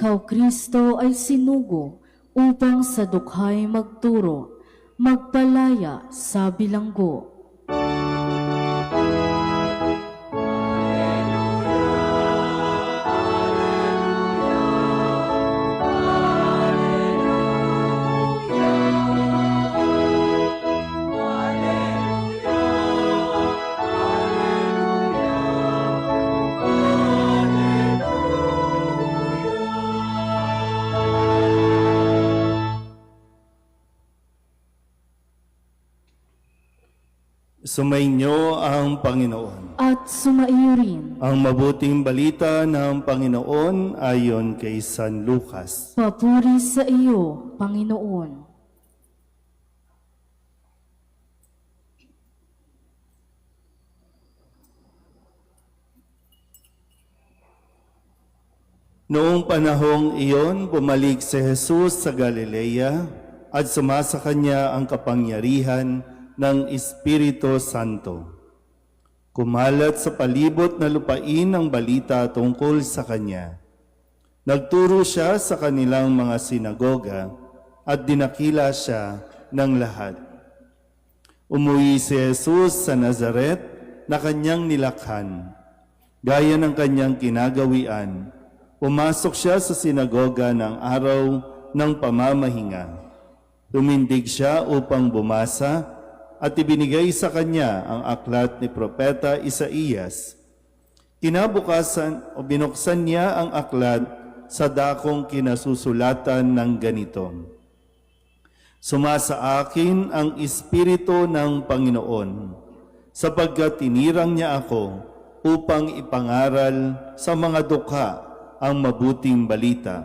Ikaw, Kristo, ay sinugo upang sa dukhay magturo, magpalaya sa bilanggo. Sumainyo ang Panginoon. At sumaiyo rin. Ang mabuting balita ng Panginoon ayon kay San Lucas. Papuri sa iyo, Panginoon. Noong panahong iyon, bumalik si Jesus sa Galilea at sumasa kanya ang kapangyarihan ng Espiritu Santo. Kumalat sa palibot na lupain ang balita tungkol sa kanya. Nagturo siya sa kanilang mga sinagoga at dinakila siya ng lahat. Umuwi si Jesus sa Nazaret na kanyang nilakhan. Gaya ng kanyang kinagawian, pumasok siya sa sinagoga ng araw ng pamamahinga. Tumindig siya upang bumasa at ibinigay sa kanya ang aklat ni Propeta Isaías. Kinabukasan o binuksan niya ang aklat sa dakong kinasusulatan ng ganito: Sumasa akin ang Espiritu ng Panginoon, sapagkat tinirang niya ako upang ipangaral sa mga dukha ang mabuting balita.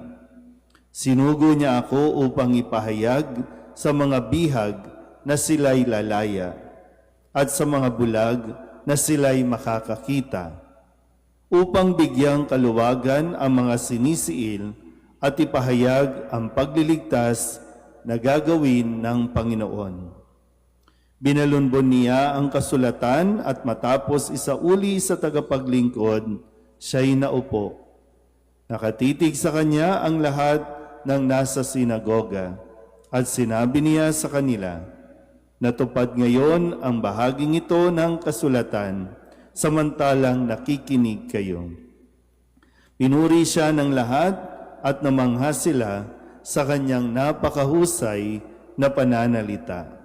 Sinugo niya ako upang ipahayag sa mga bihag na sila'y lalaya, at sa mga bulag na sila'y makakakita, upang bigyang kaluwagan ang mga sinisiil at ipahayag ang pagliligtas na gagawin ng Panginoon. Binalunbon niya ang kasulatan at matapos isauli sa tagapaglingkod, siya'y naupo. Nakatitig sa kanya ang lahat ng nasa sinagoga, at sinabi niya sa kanila, natupad ngayon ang bahaging ito ng kasulatan, samantalang nakikinig kayo. Pinuri siya ng lahat at namangha sila sa kanyang napakahusay na pananalita.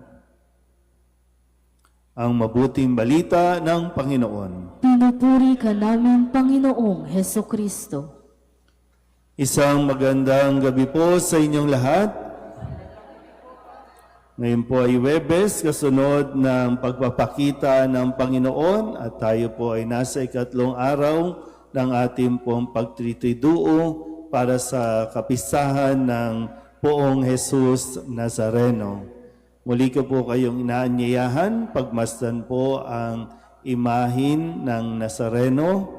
Ang mabuting balita ng Panginoon. Pinupuri ka namin, Panginoong Hesukristo. Isang magandang gabi po sa inyong lahat. Ngayon po ay Huwebes, kasunod ng pagpapakita ng Panginoon, at tayo po ay nasa ikatlong araw ng ating pong pagtritiduo para sa kapistahan ng Poong Jesus Nazareno. Muli ko po kayong inaanyayahan, pagmasdan po ang imahin ng Nazareno,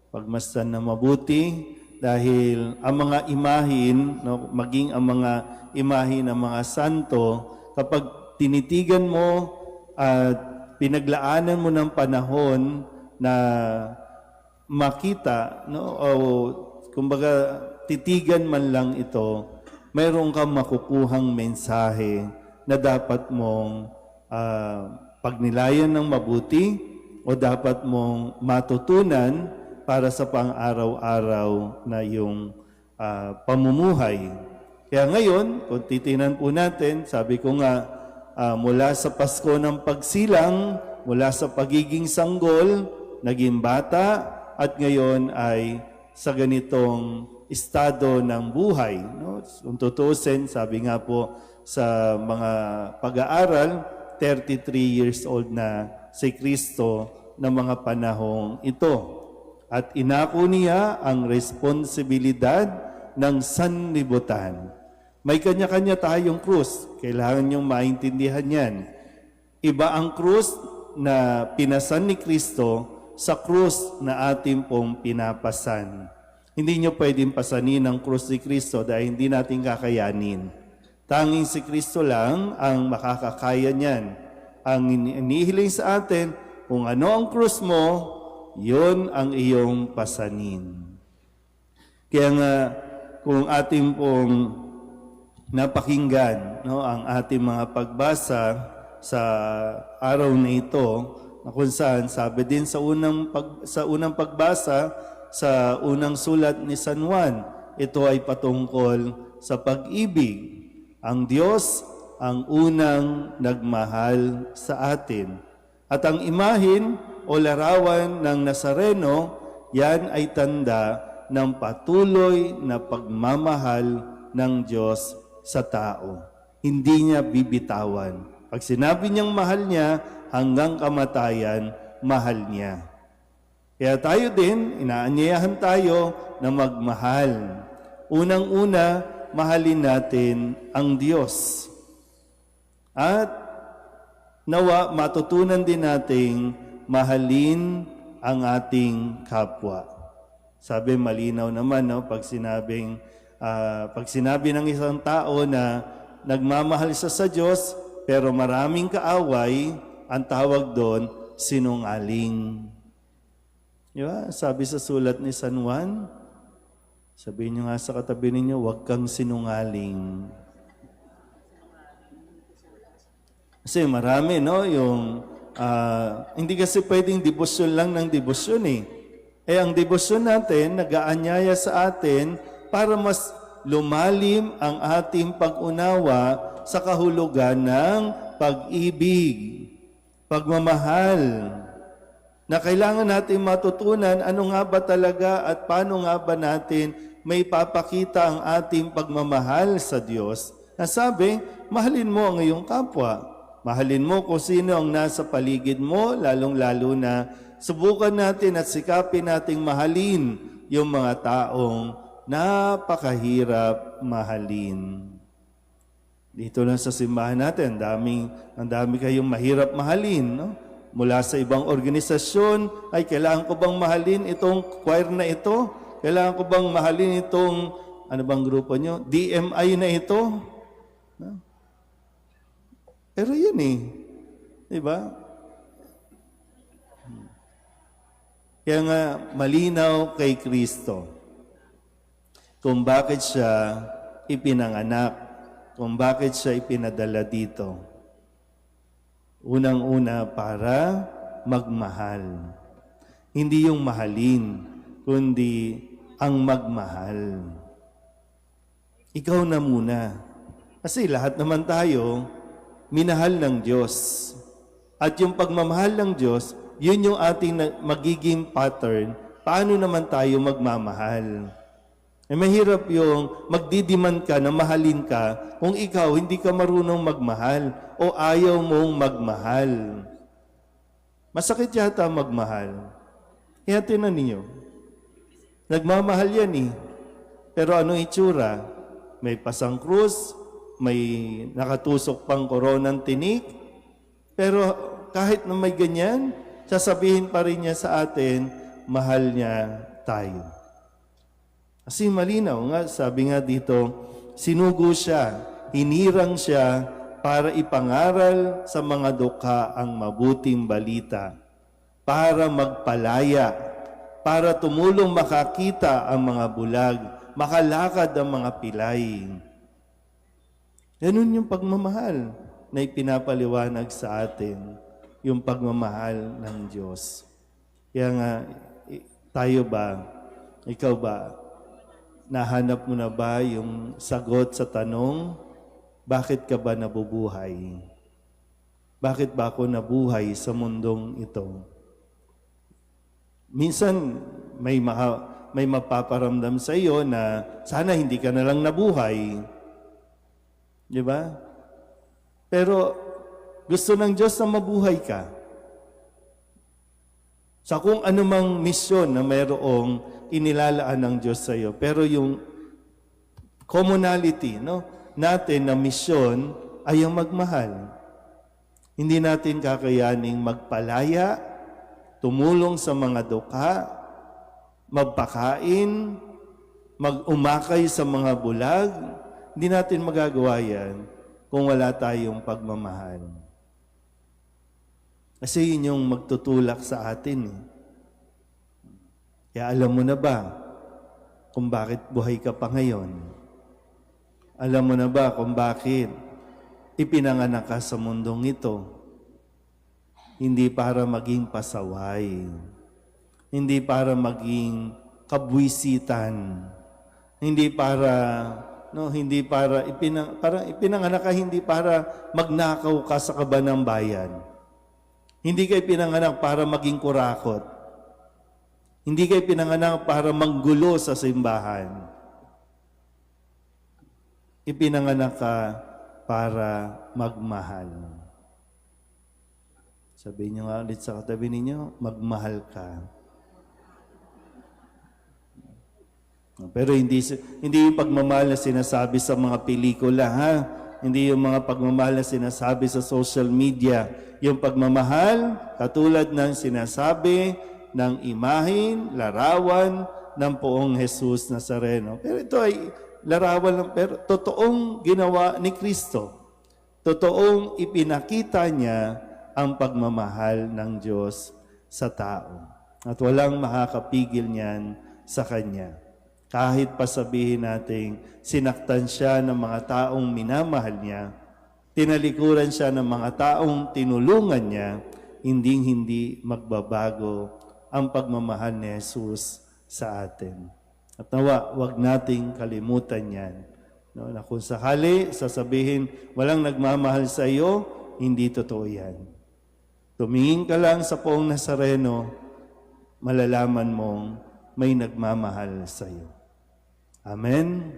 pagmasdan na mabuti, dahil ang mga imahin, maging ang mga imahin ng mga santo, kapag tinitigan mo at pinaglaanan mo ng panahon na makita, o kumbaga titigan man lang ito, mayroon kang makukuhang mensahe na dapat mong pagnilayan ng mabuti o dapat mong matutunan para sa pang-araw-araw na iyong pamumuhay. Kaya ngayon, kung titinan po natin, sabi ko nga, mula sa Pasko ng Pagsilang, mula sa pagiging sanggol, naging bata, at ngayon ay sa ganitong estado ng buhay. No? Kung tutusin, sabi nga po sa mga pag-aaral, 33 years old na si Kristo na mga panahong ito. At inako niya ang responsibilidad ng sanlibutan. May kanya-kanya tayong krus. Kailangan niyong maintindihan yan. Iba ang krus na pinasan ni Kristo sa krus na ating pong pinapasan. Hindi niyo pwedeng pasanin ang krus ni Kristo dahil hindi natin kakayanin. Tanging si Kristo lang ang makakakaya niyan. Ang inihiling sa atin, kung ano ang krus mo, yun ang iyong pasanin. Kaya nga, kung ating pong napakinggan, no, ang ating mga pagbasa sa araw na ito, na kung saan sabi din sa unang pagbasa sa unang sulat ni San Juan, ito ay patungkol sa pag-ibig. Ang Diyos ang unang nagmahal sa atin. At ang imahin o larawan ng Nazareno, yan ay tanda ng patuloy na pagmamahal ng Diyos sa tao. Hindi niya bibitawan. Pag sinabi niyang mahal niya, hanggang kamatayan, mahal niya. Kaya tayo din, inaanyayahan tayo na magmahal. Unang-una, mahalin natin ang Diyos. At nawa matutunan din nating mahalin ang ating kapwa. Sabi malinaw naman, no, pag sinabi ng isang tao na nagmamahal siya sa Diyos pero maraming kaaway, ang tawag doon sinungaling. Diba? Sabi sa sulat ni San Juan, sabihin niyo nga sa katabi ninyo, huwag kang sinungaling. Kasi marami, no, yung hindi kasi pwedeng debosyon lang ng debosyon eh. Ang debosyon natin, nag-aanyaya sa atin para mas lumalim ang ating pag-unawa sa kahulugan ng pag-ibig, pagmamahal, na kailangan natin matutunan ano nga ba talaga at paano nga ba natin may papakita ang ating pagmamahal sa Diyos. Nasabi, mahalin mo ang iyong kapwa. Mahalin mo kung sino ang nasa paligid mo, lalong-lalo na subukan natin at sikapin nating mahalin yung mga taong napakahirap mahalin. Dito lang sa simbahan natin, ang dami kayong mahirap mahalin, no? Mula sa ibang organisasyon, ay kailangan ko bang mahalin itong choir na ito? Kailangan ko bang mahalin itong, ano bang grupo nyo? DMI na ito? No? Pero yun eh. Diba? Kaya nga, malinaw kay Kristo kung bakit siya ipinanganak, kung bakit siya ipinadala dito. Unang-una, para magmahal. Hindi yung mahalin, kundi ang magmahal. Ikaw na muna. Kasi lahat naman tayo, minahal ng Diyos. At yung pagmamahal ng Diyos, yun yung ating magiging pattern. Paano naman tayo magmamahal? Mahirap yung magdidiman ka na mahalin ka kung ikaw hindi ka marunong magmahal o ayaw mong magmahal. Masakit yata magmahal. Kaya tinan ninyo, nagmamahal yan eh. Pero ano itsura? May pasang krus, may nakatusok pang koronang tinik, pero kahit na may ganyan, sasabihin pa rin niya sa atin, mahal niya tayo. Kasi malinaw nga, sabi nga dito, sinugo siya, hinirang siya para ipangaral sa mga dukha ang mabuting balita, para magpalaya, para tumulong makakita ang mga bulag, makalakad ang mga pilay. Ganun yung pagmamahal na ipinapaliwanag sa atin, yung pagmamahal ng Diyos. Kaya nga, tayo ba, ikaw ba, nahanap mo na ba yung sagot sa tanong, bakit ka ba nabubuhay? Bakit ba ako nabuhay sa mundong ito? Minsan, may mapaparamdam sa iyo na sana hindi ka na lang nabuhay. Di ba? Pero gusto ng Diyos na mabuhay ka. Sa kung anumang misyon na mayroong inilalaan ng Diyos sa iyo. Pero yung commonality, no, natin na misyon ay ang magmahal. Hindi natin kakayaning magpalaya, tumulong sa mga dukha, magpakain, mag-umakay sa mga bulag. Hindi natin magagawa yan kung wala tayong pagmamahal. Kasi yun yung magtutulak sa atin. Kaya alam mo na ba, kung bakit buhay ka pa ngayon. Alam mo na ba kung bakit ipinanganak ka sa mundong ito? Hindi para maging pasaway. Hindi para maging kabwisitan. Hindi para ipinanganak ka hindi para magnakaw ka sa kaban ng bayan. Hindi ka ipinanganak para maging kurakot. Hindi ka ipinanganak para manggulo sa simbahan. Ipinanganak ka para magmahal. Sabihin niyo nga ulit sa katabi ninyo, magmahal ka. Pero hindi yung pagmamahal na sinasabi sa mga pelikula, ha? Hindi yung mga pagmamahal na sinasabi sa social media. Yung pagmamahal, katulad ng sinasabi ng imahin, larawan ng poong Jesus Nazareno. Pero ito ay larawan lang, pero totoong ginawa ni Kristo. Totoong ipinakita niya ang pagmamahal ng Diyos sa tao. At walang makakapigil niyan sa Kanya. Kahit pa sabihin natin, sinaktan siya ng mga taong minamahal niya, tinalikuran siya ng mga taong tinulungan niya, hindi magbabago ang pagmamahal ni Jesus sa atin. At nawa, wag nating kalimutan yan. No, na kung sakali, sasabihin, walang nagmamahal sa iyo, hindi totoo yan. Tumingin ka lang sa poong Nazareno, malalaman mong may nagmamahal sa iyo. Amen.